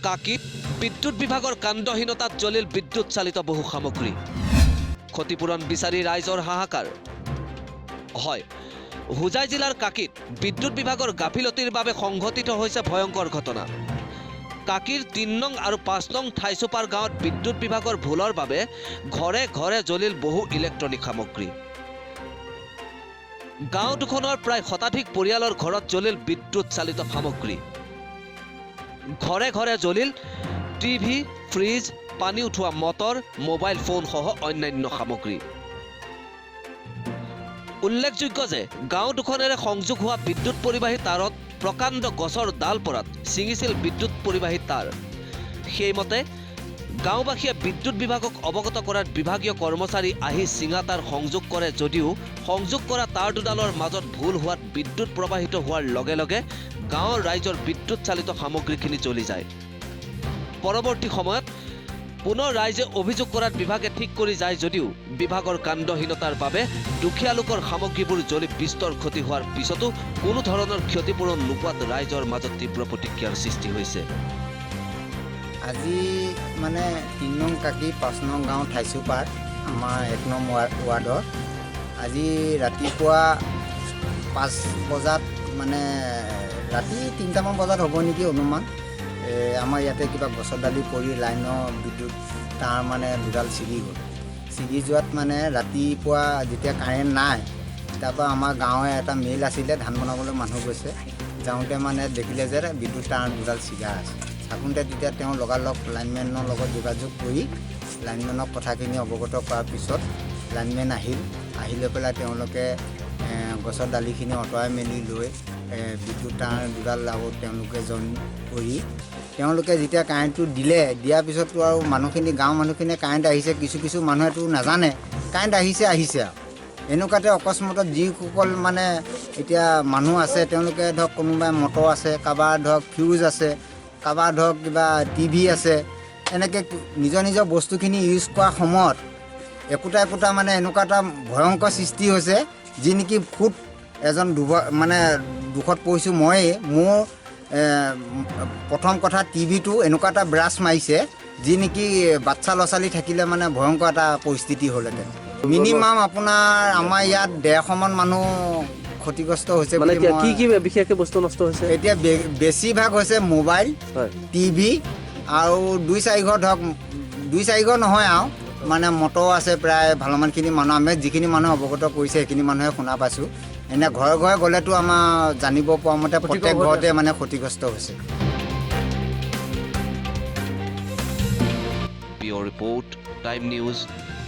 কাকিত বিদ্যুৎ বিভাগৰ কাণ্ডহীনতাত জ্বলিল বিদ্যুৎ চালিত বহু সামগ্ৰী ক্ষতিপূৰণ বিচাৰি ৰাইজৰ হাহাকাৰ হয় হুজাই জিলাৰ কাকিত বিদ্যুৎ বিভাগৰ গাফিলতিৰ বাবে সংঘটিত হৈছে ভয়ংকৰ ঘটনা কাকিৰ ৩ নং আৰু ৫ নং ঠাইচুপাৰ গাঁৱত বিদ্যুৎ বিভাগৰ ভুলৰ বাবে ঘৰে ঘৰে জ্বলিল বহু ইলেক্ট্ৰনিক সামগ্ৰী গাঁও দুখনৰ প্ৰায় শতাধিক পৰিয়ালৰ ঘৰত জ্বলিল বিদ্যুৎ চালিত সামগ্ৰী ঘৰে ঘৰে জ্বলিল টিভি ফ্ৰিজ পানী উঠোৱা মটৰ মোবাইল ফোন সহ অন্যান্য সামগ্ৰী উল্লেখযোগ্য যে গাঁও দুখনেৰে সংযোগ হোৱা বিদ্যুৎ পৰিবাহী তাৰত প্ৰকাণ্ড গছৰ ডাল পৰাত ছিঙিছিল বিদ্যুৎ পৰিবাহী তাৰ সেইমতে গাঁওবাসীয়ে বিদ্যুৎ বিভাগক অৱগত কৰাত বিভাগীয় কৰ্মচাৰী আহি ছিঙা তাৰ সংযোগ কৰে যদিও সংযোগ কৰা তাৰ দুডালৰ মাজত ভুল হোৱাত বিদ্যুৎ প্ৰবাহিত হোৱাৰ লগে লগে গাঁৱৰ ৰাইজৰ বিদ্যুৎ চালিত সামগ্ৰীখিনি জ্বলি যায় পৰৱৰ্তী সময়ত পুনৰ ৰাইজে অভিযোগ কৰাত বিভাগে ঠিক কৰি যায় যদিও বিভাগৰ কাণ্ডহীনতাৰ বাবে দুখীয়া লোকৰ সামগ্ৰীবোৰ জ্বলি বিস্তৰ ক্ষতি হোৱাৰ পিছতো কোনো ধৰণৰ ক্ষতিপূৰণ নোপোৱাত ৰাইজৰ মাজত তীব্ৰ প্ৰতিক্ৰিয়াৰ সৃষ্টি হৈছে আজি মানে ৩ নং কাকি ৫ নং গাঁও ঠাইচুপাৰ আমাৰ ১ নং ৱাৰ্ডৰ আজি ৰাতিপুৱা ৫ বজাত মানে ৰাতি ৩টামান বজাত হ'ব নেকি অনুমান আমাৰ ইয়াতে কিবা গছৰ ডালি পৰি লাইনৰ বিদ্যুৎ তাৰ মানে দুডাল ছিগি গ'ল ছিগি যোৱাত মানে ৰাতিপুৱা যেতিয়া কাৰেণ্ট নাই তাৰপৰা আমাৰ গাঁৱৰ এটা মিল আছিলে ধান বনাবলৈ মানুহ গৈছে যাওঁতে মানে দেখিলে যে বিদ্যুৎ তাৰ দুডাল ছিগা আছে থাকোঁতে তেতিয়া তেওঁ লগালগ লাইনমেনৰ লগত যোগাযোগ কৰি লাইনমেনক কথাখিনি অৱগত কৰাৰ পিছত লাইনমেন আহি লৈ পেলাই তেওঁলোকে গছৰ ডালিখিনি অঁতৰাই মেলি লৈ বিদ্যুৎ তাৰ দুডাল লগত তেওঁলোকে জইন কৰি তেওঁলোকে যেতিয়া কাৰেণ্টটো দিয়াৰ পিছততো আৰু মানুহখিনি গাঁৱৰ মানুহখিনিয়ে কাৰেণ্ট আহিছে কিছু মানুহেতো নাজানে কাৰেণ্ট আহিছে আৰু এনেকুৱাতে অকস্মাতত যিসকল মানে এতিয়া মানুহ আছে তেওঁলোকে ধৰক কোনোবাই মটৰ আছে কাৰোবাৰ ধৰক ফিউজ আছে কাৰোবাৰ ধৰক কিবা টিভি আছে এনেকৈ নিজৰ বস্তুখিনি ইউজ কৰা সময়ত একোটা মানে এনেকুৱা এটা ভয়ংকৰ সৃষ্টি হৈছে যি নেকি খুব এজন মানে দুখত পৰিছোঁ ময়ে মোৰ প্ৰথম কথা টিভিটো এনেকুৱা এটা ব্ৰাছ মাৰিছে যি নেকি বাচ্চা ল'ৰা ছোৱালী থাকিলে মানে ভয়ংকৰ এটা পৰিস্থিতি হ'লহেঁতেন মিনিমাম আপোনাৰ আমাৰ ইয়াত 150মান মানুহ ক্ষতিগ্ৰস্ত হৈছে মানে কি বিশেষকৈ বস্তু নষ্ট হৈছে এতিয়া বেছিভাগ হৈছে মোবাইল টিভি আৰু 2-4 ঘৰ ধৰক 2-4 ঘৰ নহয় আৰু মানে মটৰ আছে প্ৰায় ভালমানখিনি মানুহ আমি যিখিনি মানুহ অৱগত কৰিছে সেইখিনি মানুহে শুনা পাইছোঁ এনে ঘৰে ঘৰে গ'লেতো আমাৰ জানিব পোৱা মতে প্ৰত্যেক ঘৰতে মানে ক্ষতিগ্ৰস্ত হৈছে ব্যুৰ ৰিপৰ্ট টাইম নিউজ